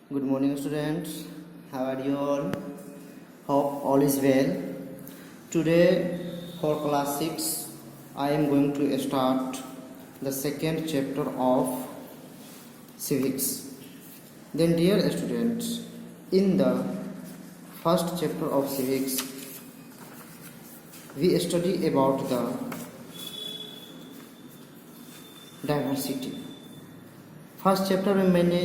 Good morning, students. How are you all? Hope all is well. Today, for class 6, I am going to start the second chapter of civics. Then, dear students, in the first chapter of civics, we study about the diversity. First chapter में मैंने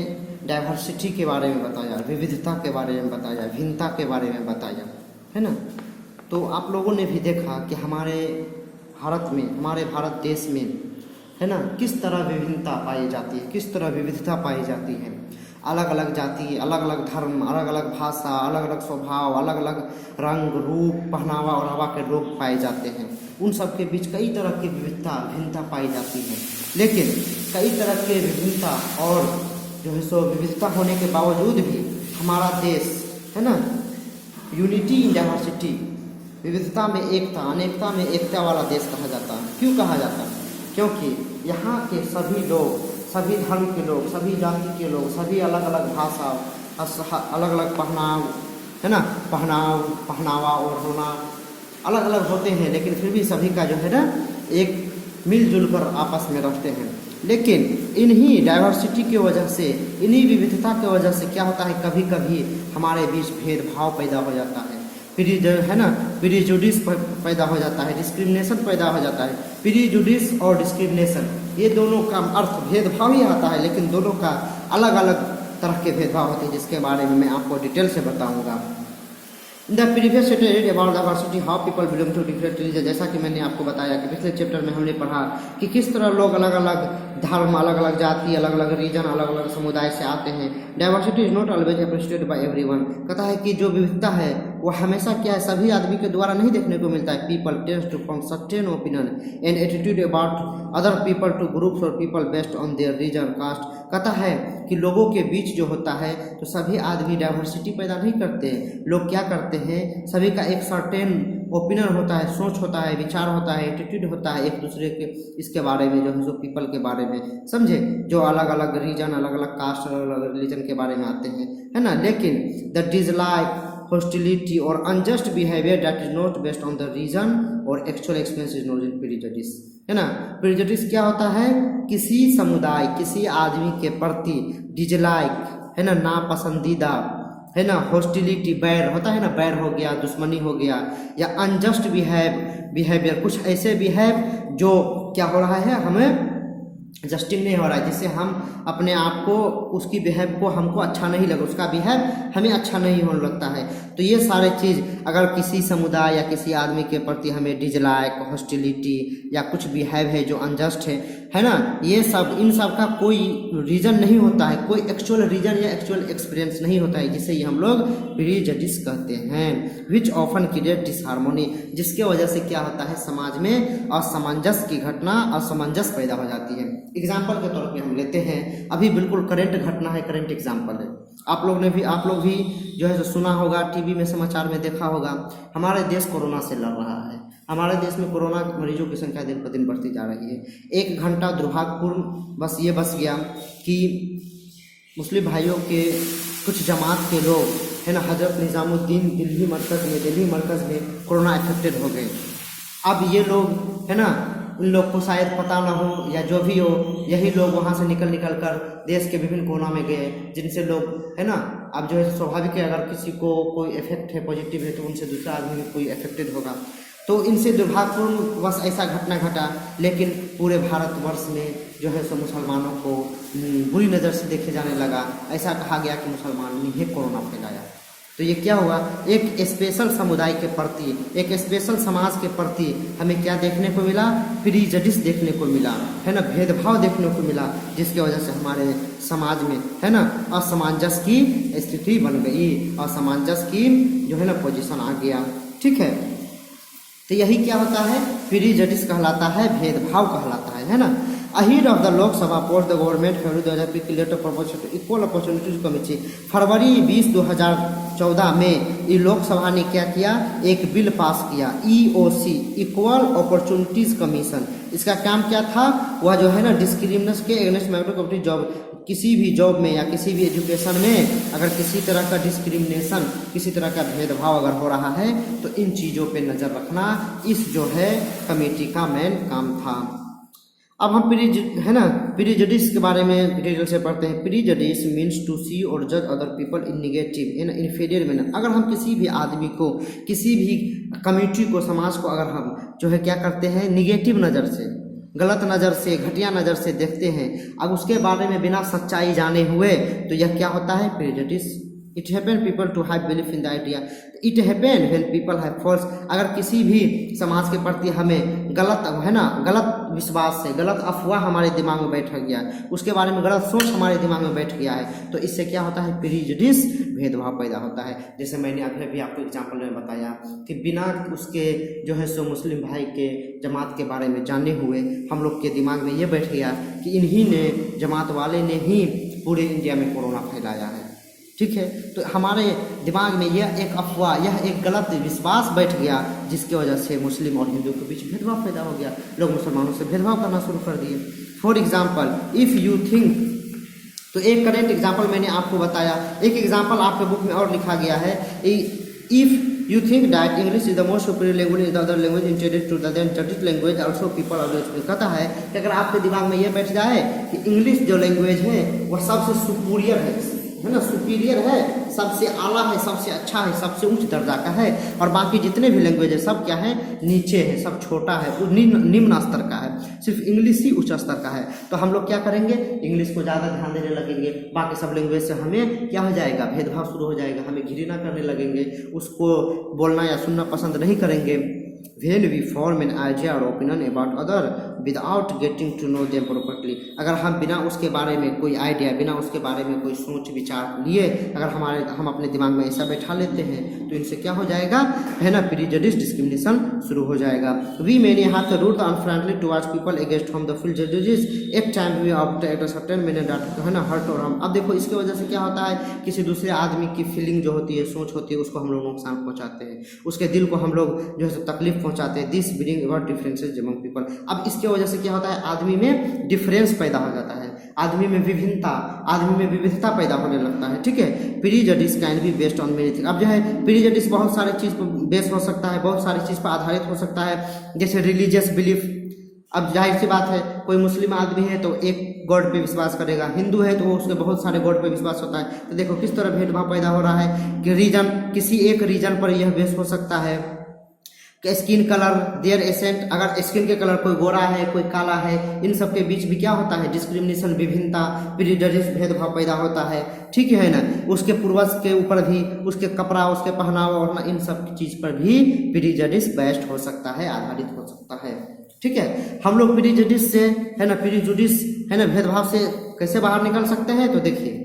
diversity के बारे में बताया, विविधता के बारे में बताया, भिन्नता के बारे में बताया, है ना। तो आप लोगों ने भी देखा कि हमारे भारत में, हमारे भारत देश में, है ना, किस तरह विभिन्नता पाई जाती है, किस तरह विविधता पाई जाती है। अलग अलग जाति, अलग अलग धर्म, अलग अलग भाषा, अलग अलग स्वभाव, अलग अलग रंग रूप, पहनावा ओढ़ावा के लोग पाए जाते हैं। उन सब के बीच कई तरह की विविधता भिन्नता पाई जाती है। लेकिन कई तरह के विभिन्नता और जो है सो विविधता होने के बावजूद भी हमारा देश, है ना, यूनिटी इन डाइवर्सिटी, विविधता में एकता, अनेकता में एकता वाला देश कहा जाता है। क्यों कहा जाता है? क्योंकि यहाँ के सभी लोग, सभी धर्म के लोग, सभी जाति के लोग, सभी अलग अलग भाषा, अलग अलग पहनाव, है ना, पहनावा और होना अलग अलग होते हैं, लेकिन फिर भी सभी का जो है ना एक मिलजुल कर आपस में रहते हैं। लेकिन इन्हीं डाइवर्सिटी की वजह से, इन्हीं विविधता की वजह से क्या होता है, कभी कभी हमारे बीच भेदभाव पैदा हो जाता है, प्रिजुडिस पैदा हो जाता है, डिस्क्रिमिनेशन पैदा हो जाता है। प्रिजुडिस और डिस्क्रिमिनेशन, ये दोनों का अर्थ भेदभाव ही आता है, लेकिन दोनों का अलग अलग तरह के भेदभाव होते हैं, जिसके बारे में मैं आपको डिटेल से बताऊंगा। The previous chapter about diversity, how people belong to different religion. जैसा कि मैंने आपको बताया कि पिछले चैप्टर में हमने पढ़ा कि किस तरह लोग अलग अलग धर्म, अलग अलग जाति, अलग अलग रीजन, अलग अलग समुदाय से आते हैं। Diversity is not always appreciated by everyone. कहता है कि जो विविधता है वो हमेशा क्या है, सभी आदमी के द्वारा नहीं देखने को मिलता है। People tends to form certain opinion and attitude about other people to groups और people based on their region caste. कहता है कि लोगों के बीच जो होता है तो सभी आदमी डाइवर्सिटी पैदा नहीं करते। लोग क्या करते हैं, सभी का एक सर्टेन ओपिनियन होता है, सोच होता है, विचार होता है, एटीट्यूड होता है एक दूसरे के इसके बारे में, जो है सो पीपल के बारे में, समझे, जो अलग अलग रीजन, अलग अलग कास्ट, अलग अलग रिलीजन के बारे में आते हैं, है ना। लेकिन द डिसलाइक, हॉस्टिलिटी और unjust behaviour that is not based on the reason और actual experience is not in prejudice, है ना। प्रेजुडिस क्या होता है, किसी समुदाय, किसी आदमी के प्रति डिसलाइक, है ना, नापसंदीदा, है ना, हॉस्टिलिटी बैर होता है ना, बैर हो गया, दुश्मनी हो गया, या अनजस्ट बिहेवियर, कुछ ऐसे बिहेव जो क्या हो रहा है, हमें जस्टिस नहीं हो रहा है, जिससे हम अपने आप को, उसकी बिहेव को हमको अच्छा नहीं लगा, उसका बिहेव हमें अच्छा नहीं होने लगता है। तो ये सारे चीज़ अगर किसी समुदाय या किसी आदमी के प्रति हमें डिसलाइक, हॉस्टिलिटी या कुछ बिहेव है जो अनजस्ट है ना, ये सब, इन सब का कोई रीज़न नहीं होता है, कोई एक्चुअल रीज़न या एक्चुअल एक्सपीरियंस नहीं होता है, जिसे ये हम लोग प्रेजुडिस कहते हैं। विच ऑफन क्रिएट डिसहार्मोनी, जिसके वजह से क्या होता है, समाज में असमंजस की घटना, असमंजस पैदा हो जाती है। एग्जाम्पल के तौर पे हम लेते हैं, अभी बिल्कुल करंट घटना है, करंट एग्जाम्पल है। आप लोग भी जो है सुना होगा, टीवी में समाचार में देखा होगा, हमारे देश कोरोना से लड़ रहा है। हमारे देश में कोरोना के मरीजों की संख्या दिन पर दिन बढ़ती जा रही है। एक घंटा दुर्भाग्यपूर्ण बस ये बच गया कि मुस्लिम भाइयों के कुछ जमात के लोग, है ना, हजरत निजामुद्दीन दिल्ली मरकज़ में कोरोना इफेक्टेड हो गए। अब ये लोग, है ना, उन लोग को शायद पता ना हो या जो भी हो, यही लोग वहाँ से निकल कर देश के विभिन्न कोना में गए, जिनसे लोग, है ना, अब जो है स्वाभाविक है, अगर किसी को कोई इफेक्ट है, पॉजिटिव है, तो उनसे दूसरा आदमी भी कोई इफेक्टेड होगा। तो इनसे दुर्भाग्यपूर्ण बस ऐसा घटना घटा, लेकिन पूरे भारतवर्ष में जो है सो मुसलमानों को बुरी नज़र से देखे जाने लगा। ऐसा कहा गया कि मुसलमान ने ही कोरोना फैलाया। तो ये क्या हुआ, एक स्पेशल समुदाय के प्रति, एक स्पेशल समाज के प्रति हमें क्या देखने को मिला, प्रेजुडिस देखने को मिला, है ना, भेदभाव देखने को मिला, जिसकी वजह से हमारे समाज में, है ना, असमंजस की स्थिति बन गई, असमंजस की जो है ना पोजीशन आ गया। ठीक है, तो यही क्या होता है, प्रेजुडिस कहलाता है, भेदभाव कहलाता है ना। Ahead of the Lok Sabha post, the government February 2020 created a proposal to Equal Opportunities Committee। फरवरी 20, 2014 में ये लोकसभा ने क्या किया, एक बिल पास किया, EOC, इक्वल अपॉर्चुनिटीज कमीशन। इसका काम क्या था, वह जो है ना डिस्क्रिमिनेशन के अगेंस्ट माइग्रेंट कम्युनिटी जॉब किसी भी जॉब में या किसी भी एजुकेशन में अगर किसी तरह का डिस्क्रिमिनेशन, किसी तरह का भेदभाव अगर हो रहा है तो इन चीज़ों पे नज़र रखना इस जो है कमेटी का मेन काम था। अब हम प्रीजुडिस के बारे में डिटेल से पढ़ते हैं। प्रीजुडिस मीन्स टू सी और जज other people in negative in inferior manner. अगर हम किसी भी आदमी को, किसी भी कम्युनिटी को, समाज को अगर हम जो है क्या करते हैं, निगेटिव नज़र से, गलत नज़र से, घटिया नज़र से देखते हैं, अब उसके बारे में बिना सच्चाई जाने हुए, तो यह क्या होता है, prejudice. It happen people to have belief in the idea, it happen when people have false. अगर किसी भी समाज के प्रति हमें गलत गलत विश्वास से, गलत अफवाह हमारे दिमाग में बैठ गया, उसके बारे में गलत सोच हमारे दिमाग में बैठ गया है, तो इससे क्या होता है, प्रेजुडिस, भेदभाव पैदा होता है। जैसे मैंने अभी आपको एग्जाम्पल में बताया कि बिना उसके जो है सो मुस्लिम भाई के जमात के बारे में जाने हुए हम लोग के दिमाग में ये बैठ गया कि इन्हीं ने, जमात वाले ने ही पूरे इंडिया में कोरोना फैलाया है। ठीक है, तो हमारे दिमाग में यह एक अफवाह, यह एक गलत विश्वास बैठ गया, जिसकी वजह से मुस्लिम और हिंदू के बीच भेदभाव पैदा हो गया। लोग मुसलमानों से भेदभाव करना शुरू कर दिए। For example, if you think, तो एक करेंट एग्जाम्पल मैंने आपको बताया, एक एग्जाम्पल आपके बुक में और लिखा गया है, if you think that English is the most superior language is the other language intended to the जटिल लैंग्वेज ऑल्सो पीपल ऑलवेज। कहता है कि अगर आपके दिमाग में यह बैठ जाए कि इंग्लिश जो लैंग्वेज है वह सबसे सुपीरियर है ना, सुपीरियर है, सबसे आला है, सबसे अच्छा है, सबसे उच्च दर्जा का है, और बाकी जितने भी लैंग्वेज है सब क्या है, नीचे है, सब छोटा है, वो निम्न स्तर का है, सिर्फ इंग्लिश ही उच्च स्तर का है। तो हम लोग क्या करेंगे, इंग्लिश को ज़्यादा ध्यान देने लगेंगे, बाकी सब लैंग्वेज से हमें क्या हो जाएगा, भेदभाव शुरू हो जाएगा, हमें घृणा करने लगेंगे, उसको बोलना या सुनना पसंद नहीं करेंगे। When we form an idea or opinion about other without getting to know them properly, अगर हम बिना उसके बारे में कोई आइडिया, बिना उसके बारे में कोई सोच विचार लिए अगर हम अपने दिमाग में ऐसा बैठा लेते हैं, तो इनसे क्या हो जाएगा, है ना, प्रेजुडिस, डिस्क्रिमिनेशन शुरू हो जाएगा। We many have the root unfriendly towards people against whom the feel prejudice at time we opt at a certain manner that है ना hurt or harm। अब देखो इसकी वजह से क्या होता है, किसी दूसरे आदमी की फीलिंग जो होती है, सोच होती है, उसको हम लोग नुकसान पहुंचाते हैं, उसके दिल को हम लोग जो है तकलीफ पहुंचाते हैं। This bring about differences among people. अब इसके वजह से क्या होता है, आदमी में डिफरेंस पैदा हो जाता है, आदमी में विविधता पैदा होने लगता है। ठीक है, prejudice can be based on many thing. अब जो है प्रेजुडिस बहुत सारी चीज़ पर बेस हो सकता है, बहुत सारी चीज़ पर आधारित हो सकता है, जैसे रिलीजियस बिलीफ। अब जाहिर सी बात है, कोई मुस्लिम आदमी है तो एक गॉड पे विश्वास करेगा, हिंदू है तो वो उसके बहुत सारे गॉड पे विश्वास होता है। तो देखो किस तरह भेदभाव पैदा हो रहा है कि रीजन, किसी एक रीजन पर यह बेस हो सकता है कि स्किन कलर, देयर एसेंट, अगर स्किन के कलर कोई गोरा है, कोई काला है, इन सब के बीच भी क्या होता है, डिस्क्रिमिनेशन, विभिन्नता, प्रेजुडिस, भेदभाव पैदा होता है। ठीक है ना, उसके पूर्वज के ऊपर भी, उसके कपड़ा, उसके पहनावा और इन सब चीज़ पर भी प्रेजुडिस बेस्ड हो सकता है, आधारित हो सकता है। ठीक है, हम लोग प्रेजुडिस से, है ना, प्रेजुडिस, है ना, भेदभाव से कैसे बाहर निकल सकते हैं, तो देखिए,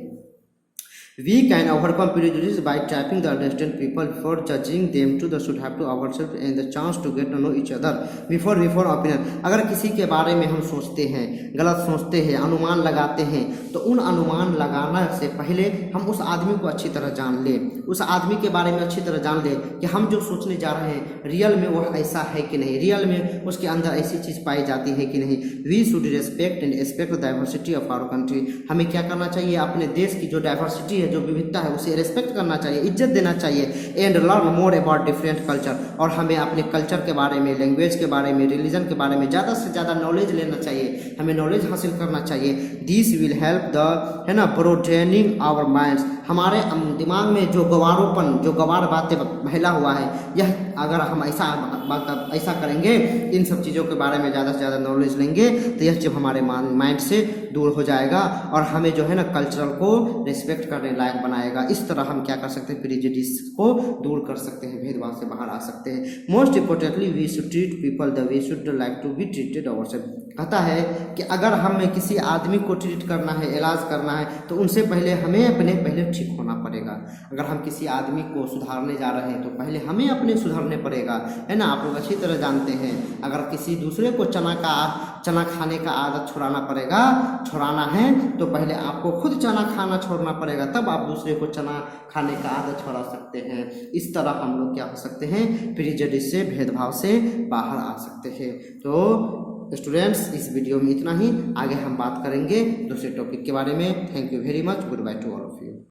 we can overcome prejudice by trying to understand people before judging them to the should have to ourselves and the chance to get to know each other before opinion। अगर किसी के बारे में हम सोचते हैं, गलत सोचते हैं, अनुमान लगाते हैं, तो उन अनुमान लगाने से पहले हम उस आदमी को अच्छी तरह जान ले, उस आदमी के बारे में अच्छी तरह जान ले कि हम जो सोचने जा रहे हैं रियल में वो ऐसा है कि नहीं, रियल में उसके अंदर ऐसी चीज़ पाई जाती है कि नहीं। We should respect and expect the diversity of our country. हमें क्या करना चाहिए, अपने देश की जो डाइवर्सिटी है, जो विविधता है, उसे रेस्पेक्ट करना चाहिए, इज्जत देना चाहिए। And learn more about different culture, और हमें अपने कल्चर के बारे में, लैंग्वेज के बारे में, रिलीजन के बारे में ज़्यादा से ज़्यादा नॉलेज लेना चाहिए, हमें नॉलेज हासिल करना चाहिए। दिस विल हेल्प द, है ना, ब्रोडेनिंग आवर माइंड्स। हमारे दिमाग में जो गवारोपन, जो गवार बातें फैला हुआ है, यह अगर हम ऐसा करेंगे, इन सब चीज़ों के बारे में ज़्यादा से ज़्यादा नॉलेज लेंगे, तो यह जब हमारे माइंड से दूर हो जाएगा और हमें जो है ना कल्चरल को रिस्पेक्ट करने लायक बनाएगा। इस तरह हम क्या कर सकते हैं, प्रेजुडिस को दूर कर सकते हैं, भेदभाव से बाहर आ सकते हैं। Most importantly we should treat people the way should like to be treated ourself. कहता है कि अगर हमें किसी आदमी को ट्रीट करना है, इलाज करना है, तो उनसे पहले हमें पहले ठीक होना पड़ेगा। अगर हम किसी आदमी को सुधारने जा रहे हैं तो पहले हमें अपने सुधरने पड़ेगा, है ना। आप लोग अच्छी तरह जानते हैं, अगर किसी दूसरे को चना खाने का आदत छुड़ाना है तो पहले आपको खुद चना खाना छोड़ना पड़ेगा, तब आप दूसरे को चना खाने का आदत छुड़ा सकते हैं। इस तरह हम लोग क्या हो सकते हैं, प्रेजुडिस से, भेदभाव से बाहर आ सकते हैं। तो स्टूडेंट्स इस वीडियो में इतना ही, आगे हम बात करेंगे दूसरे टॉपिक के बारे में। Thank you very much, good by two all of you.